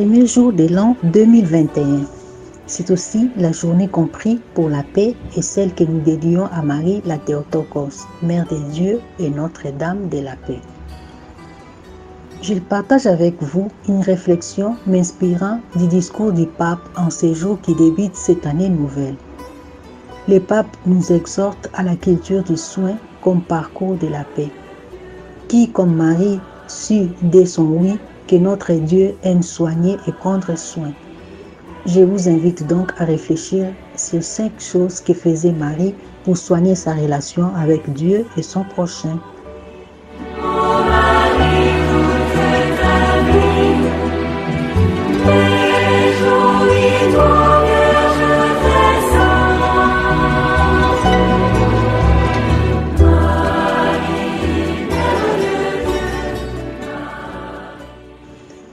premier jour de l'an 2021. C'est aussi la journée comprise pour la paix et celle que nous dédions à Marie la Théotokos, Mère de Dieu et Notre-Dame de la paix. Je partage avec vous une réflexion m'inspirant du discours du pape en ces jours qui débutent cette année nouvelle. Le pape nous exhorte à la culture du soin comme parcours de la paix, qui, comme Marie, sut dès son oui que notre Dieu aime soigner et prendre soin. Je vous invite donc à réfléchir sur 5 choses que faisait Marie pour soigner sa relation avec Dieu et son prochain.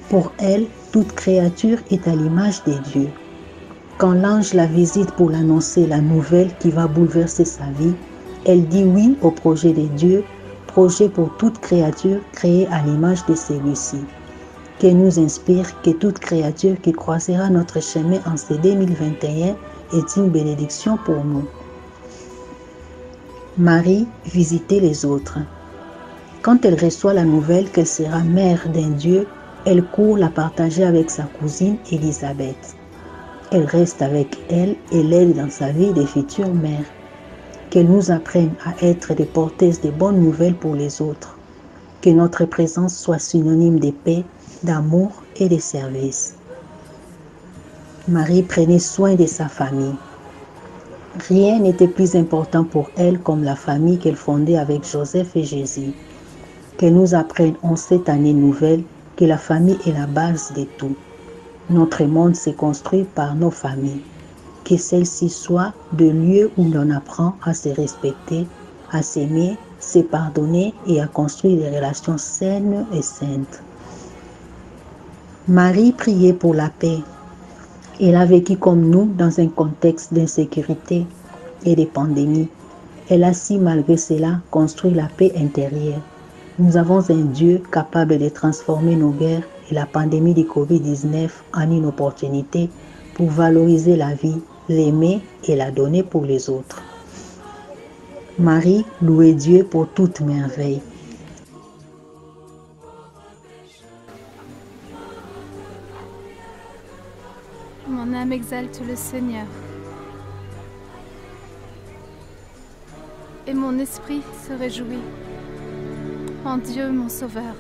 Pour elle, toute créature est à l'image de Dieu. Quand l'ange la visite pour l'annoncer la nouvelle qui va bouleverser sa vie, elle dit oui au projet de Dieu, projet pour toute créature créée à l'image de celui-ci, qui nous inspire que toute créature qui croisera notre chemin en ce 2021 est une bénédiction pour nous. Marie visitait les autres. Quand elle reçoit la nouvelle qu'elle sera mère d'un Dieu, elle court la partager avec sa cousine Élisabeth. Elle reste avec elle et l'aide dans sa vie de future mère. Qu'elle nous apprenne à être des porteuses de bonnes nouvelles pour les autres. Que notre présence soit synonyme de paix, d'amour et de service. Marie prenait soin de sa famille. Rien n'était plus important pour elle comme la famille qu'elle fondait avec Joseph et Jésus. Qu'elle nous apprenne en cette année nouvelle que la famille est la base de tout. Notre monde se construit par nos familles. Que celle-ci soit de lieu où l'on apprend à se respecter, à s'aimer, se pardonner et à construire des relations saines et saintes. Marie priait pour la paix. Elle a vécu comme nous dans un contexte d'insécurité et de pandémie. Elle a su malgré cela construit la paix intérieure. Nous avons un Dieu capable de transformer nos guerres et la pandémie du Covid-19 en une opportunité pour valoriser la vie, l'aimer et la donner pour les autres. Marie louait Dieu pour toute merveille. Mon âme exalte le Seigneur. Et mon esprit se réjouit en Dieu mon Sauveur,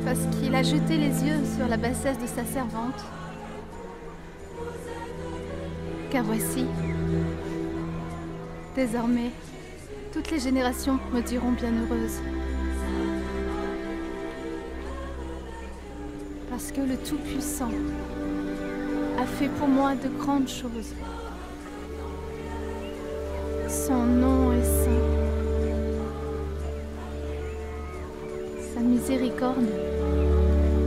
parce qu'il a jeté les yeux sur la bassesse de sa servante. Car voici, désormais, toutes les générations me diront bienheureuse. Parce que le Tout-Puissant a fait pour moi de grandes choses. Son nom est saint. Sa miséricorde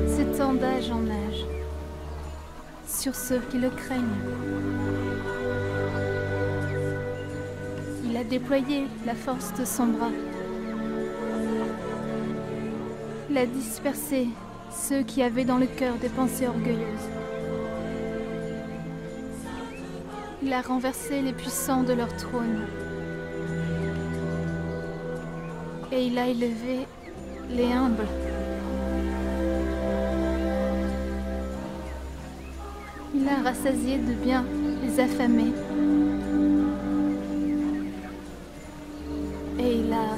s'étend d'âge en âge sur ceux qui le craignent. Il a déployé la force de son bras. Il a dispersé ceux qui avaient dans le cœur des pensées orgueilleuses. Il a renversé les puissants de leur trône. Et il a élevé les humbles. Il a rassasié de bien les affamés. Et il a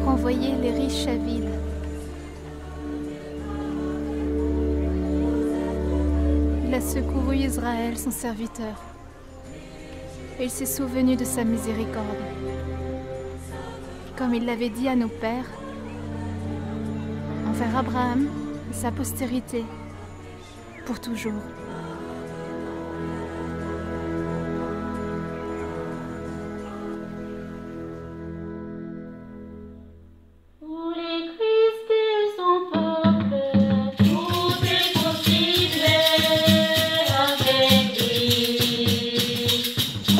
renvoyé les riches avides. Il a secouru Israël, son serviteur. Et il s'est souvenu de sa miséricorde. Comme il l'avait dit à nos pères, envers Abraham et sa postérité, pour toujours.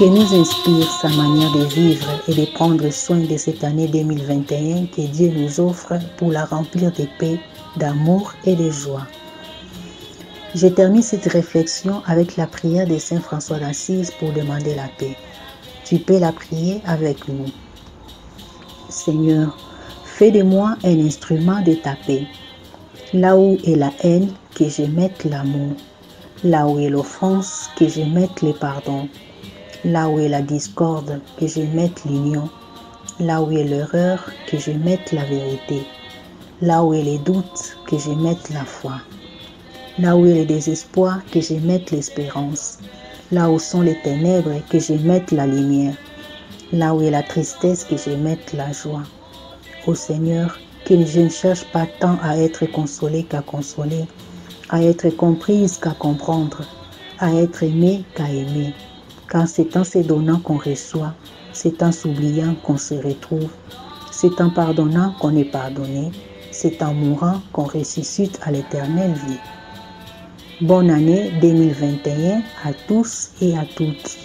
Que nous inspire sa manière de vivre et de prendre soin de cette année 2021 que Dieu nous offre pour la remplir de paix, d'amour et de joie. Je termine cette réflexion avec la prière de Saint François d'Assise pour demander la paix. Tu peux la prier avec nous. Seigneur, fais de moi un instrument de ta paix. Là où est la haine, que je mette l'amour. Là où est l'offense, que je mette le pardon. Là où est la discorde, que je mette l'union. Là où est l'erreur, que je mette la vérité. Là où est les doutes, que je mette la foi. Là où est le désespoir, que je mette l'espérance. Là où sont les ténèbres, que je mette la lumière. Là où est la tristesse, que je mette la joie. Ô Seigneur, que je ne cherche pas tant à être consolée qu'à consoler, à être comprise qu'à comprendre, à être aimée qu'à aimer. Car c'est en se donnant qu'on reçoit, c'est en s'oubliant qu'on se retrouve, c'est en pardonnant qu'on est pardonné, c'est en mourant qu'on ressuscite à l'éternelle vie. Bonne année 2021 à tous et à toutes.